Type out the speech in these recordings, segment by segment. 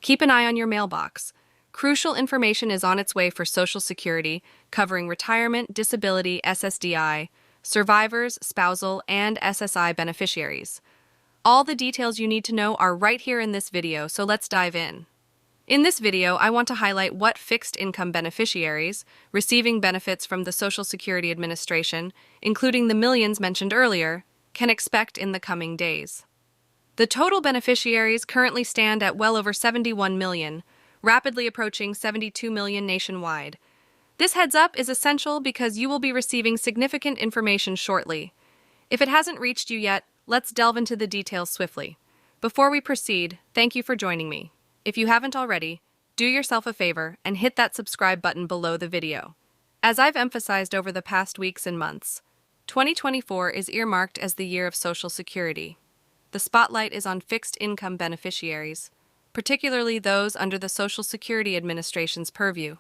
Keep an eye on your mailbox. Crucial information is on its way for Social Security, covering retirement, disability, SSDI, survivors, spousal, and SSI beneficiaries. All the details you need to know are right here in this video, so let's dive in. In this video, I want to highlight what fixed income beneficiaries, receiving benefits from the Social Security Administration, including the millions mentioned earlier, can expect in the coming days. The total beneficiaries currently stand at well over 71 million, rapidly approaching 72 million nationwide. This heads up is essential because you will be receiving significant information shortly. If it hasn't reached you yet, let's delve into the details swiftly. Before we proceed, thank you for joining me. If you haven't already, do yourself a favor and hit that subscribe button below the video. As I've emphasized over the past weeks and months, 2024 is earmarked as the year of Social Security. The spotlight is on fixed income beneficiaries, particularly those under the Social Security Administration's purview.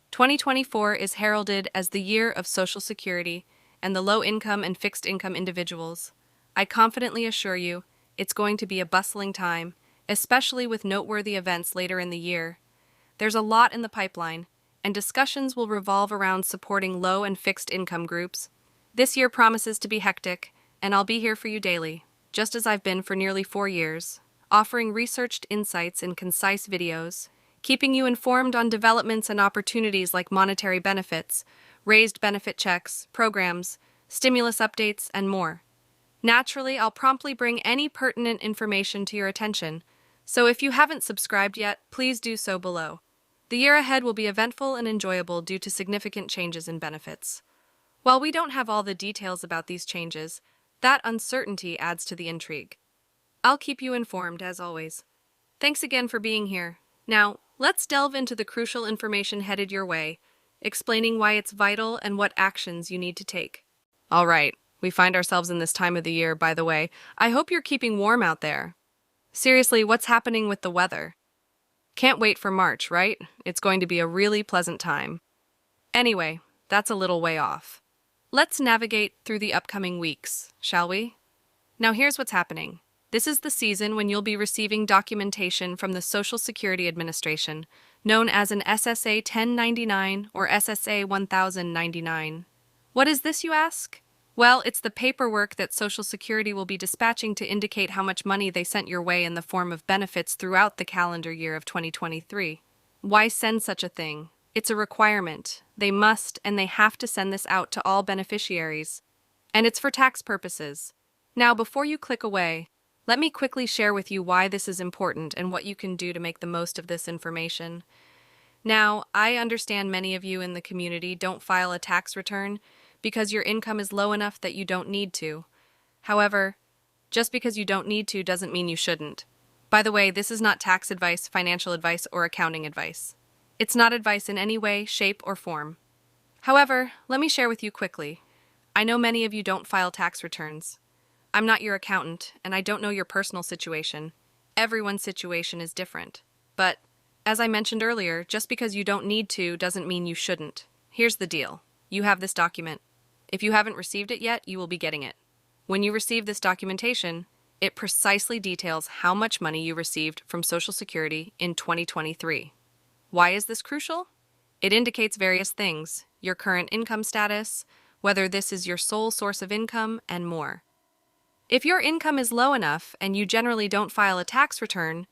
2024 is heralded as the year of Social Security and the low-income and fixed-income individuals. I confidently assure you, it's going to be a bustling time, especially with noteworthy events later in the year. There's a lot in the pipeline, and discussions will revolve around supporting low and fixed income groups. This year promises to be hectic, and I'll be here for you daily, just as I've been for nearly 4 years, offering researched insights in concise videos, keeping you informed on developments and opportunities like monetary benefits, raised benefit checks, programs, stimulus updates, and more. Naturally, I'll promptly bring any pertinent information to your attention, so if you haven't subscribed yet, please do so below. The year ahead will be eventful and enjoyable due to significant changes in benefits. While we don't have all the details about these changes, that uncertainty adds to the intrigue. I'll keep you informed, as always. Thanks again for being here. Now, let's delve into the crucial information headed your way, explaining why it's vital and what actions you need to take. All right, we find ourselves in this time of the year, by the way. I hope you're keeping warm out there. Seriously, what's happening with the weather? Can't wait for March, right? It's going to be a really pleasant time. Anyway, that's a little way off. Let's navigate through the upcoming weeks, shall we? Now here's what's happening. This is the season when you'll be receiving documentation from the Social Security Administration, known as an SSA 1099 or SSA 1099. What is this, you ask? Well, it's the paperwork that Social Security will be dispatching to indicate how much money they sent your way in the form of benefits throughout the calendar year of 2023. Why send such a thing? It's a requirement. They must and they have to send this out to all beneficiaries. And it's for tax purposes. Now, before you click away, let me quickly share with you why this is important and what you can do to make the most of this information. Now, I understand many of you in the community don't file a tax return because your income is low enough that you don't need to. However, just because you don't need to doesn't mean you shouldn't. By the way, this is not tax advice, financial advice, or accounting advice. It's not advice in any way, shape, or form. However, let me share with you quickly. I know many of you don't file tax returns. I'm not your accountant, and I don't know your personal situation. Everyone's situation is different. But, as I mentioned earlier, just because you don't need to doesn't mean you shouldn't. Here's the deal. You have this document. If you haven't received it yet, you will be getting it. When you receive this documentation, it precisely details how much money you received from Social Security in 2023. Why is this crucial? It indicates various things: your current income status, whether this is your sole source of income, and more. If your income is low enough and you generally don't file a tax return,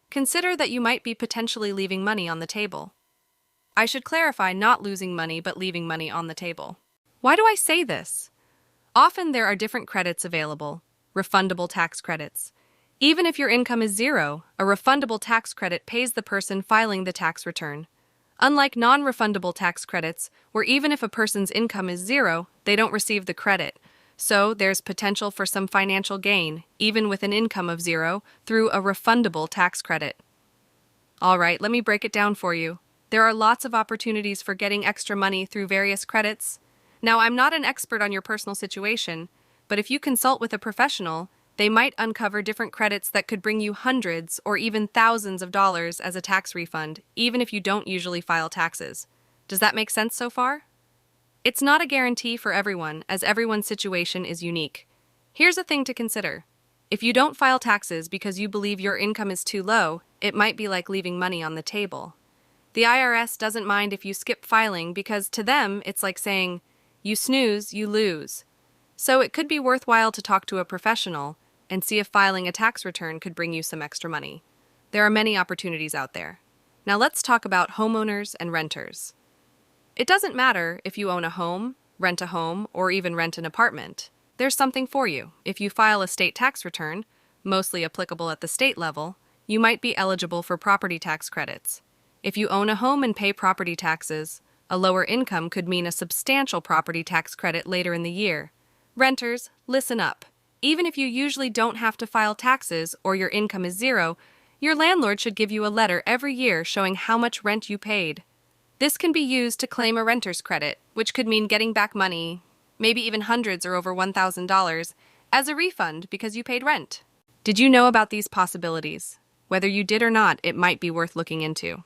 consider that you might be potentially leaving money on the table. I should clarify, not losing money, but leaving money on the table. Why do I say this? Often there are different credits available, refundable tax credits. Even if your income is zero, a refundable tax credit pays the person filing the tax return. Unlike non-refundable tax credits, where even if a person's income is zero, they don't receive the credit. So there's potential for some financial gain, even with an income of zero, through a refundable tax credit. All right, let me break it down for you. There are lots of opportunities for getting extra money through various credits. Now, I'm not an expert on your personal situation, but if you consult with a professional, they might uncover different credits that could bring you hundreds or even thousands of dollars as a tax refund, even if you don't usually file taxes. Does that make sense so far? It's not a guarantee for everyone, as everyone's situation is unique. Here's a thing to consider. If you don't file taxes because you believe your income is too low, it might be like leaving money on the table. The IRS doesn't mind if you skip filing because to them, it's like saying, you snooze, you lose. So it could be worthwhile to talk to a professional and see if filing a tax return could bring you some extra money. There are many opportunities out there. Now let's talk about homeowners and renters. It doesn't matter if you own a home, rent a home, or even rent an apartment. There's something for you. If you file a state tax return, mostly applicable at the state level, you might be eligible for property tax credits. If you own a home and pay property taxes, a lower income could mean a substantial property tax credit later in the year. Renters, listen up. Even if you usually don't have to file taxes or your income is zero, your landlord should give you a letter every year showing how much rent you paid. This can be used to claim a renter's credit, which could mean getting back money, maybe even hundreds or over $1,000, as a refund because you paid rent. Did you know about these possibilities? Whether you did or not, it might be worth looking into.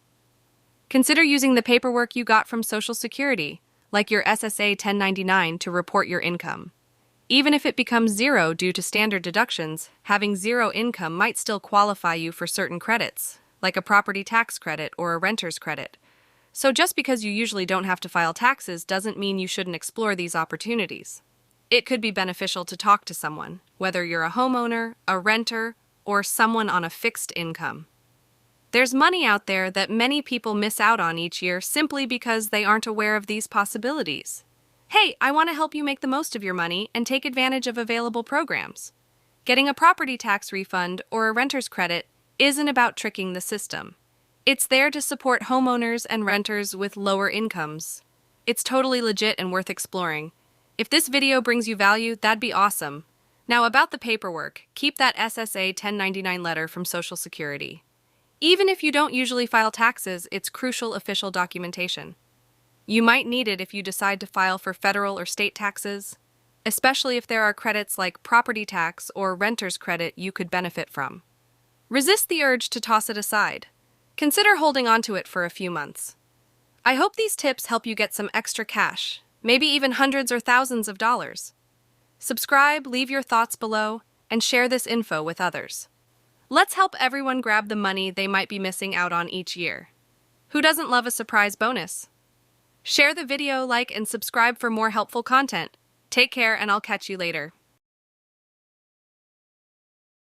Consider using the paperwork you got from Social Security, like your SSA 1099, to report your income. Even if it becomes zero due to standard deductions, having zero income might still qualify you for certain credits, like a property tax credit or a renter's credit. So just because you usually don't have to file taxes doesn't mean you shouldn't explore these opportunities. It could be beneficial to talk to someone, whether you're a homeowner, a renter, or someone on a fixed income. There's money out there that many people miss out on each year simply because they aren't aware of these possibilities. Hey, I want to help you make the most of your money and take advantage of available programs. Getting a property tax refund or a renter's credit isn't about tricking the system. It's there to support homeowners and renters with lower incomes. It's totally legit and worth exploring. If this video brings you value, that'd be awesome. Now about the paperwork, keep that SSA 1099 letter from Social Security. Even if you don't usually file taxes, it's crucial official documentation. You might need it if you decide to file for federal or state taxes, especially if there are credits like property tax or renter's credit you could benefit from. Resist the urge to toss it aside. Consider holding on to it for a few months. I hope these tips help you get some extra cash, maybe even hundreds or thousands of dollars. Subscribe, leave your thoughts below, and share this info with others. Let's help everyone grab the money they might be missing out on each year. Who doesn't love a surprise bonus? Share the video, like, and subscribe for more helpful content. Take care, and I'll catch you later.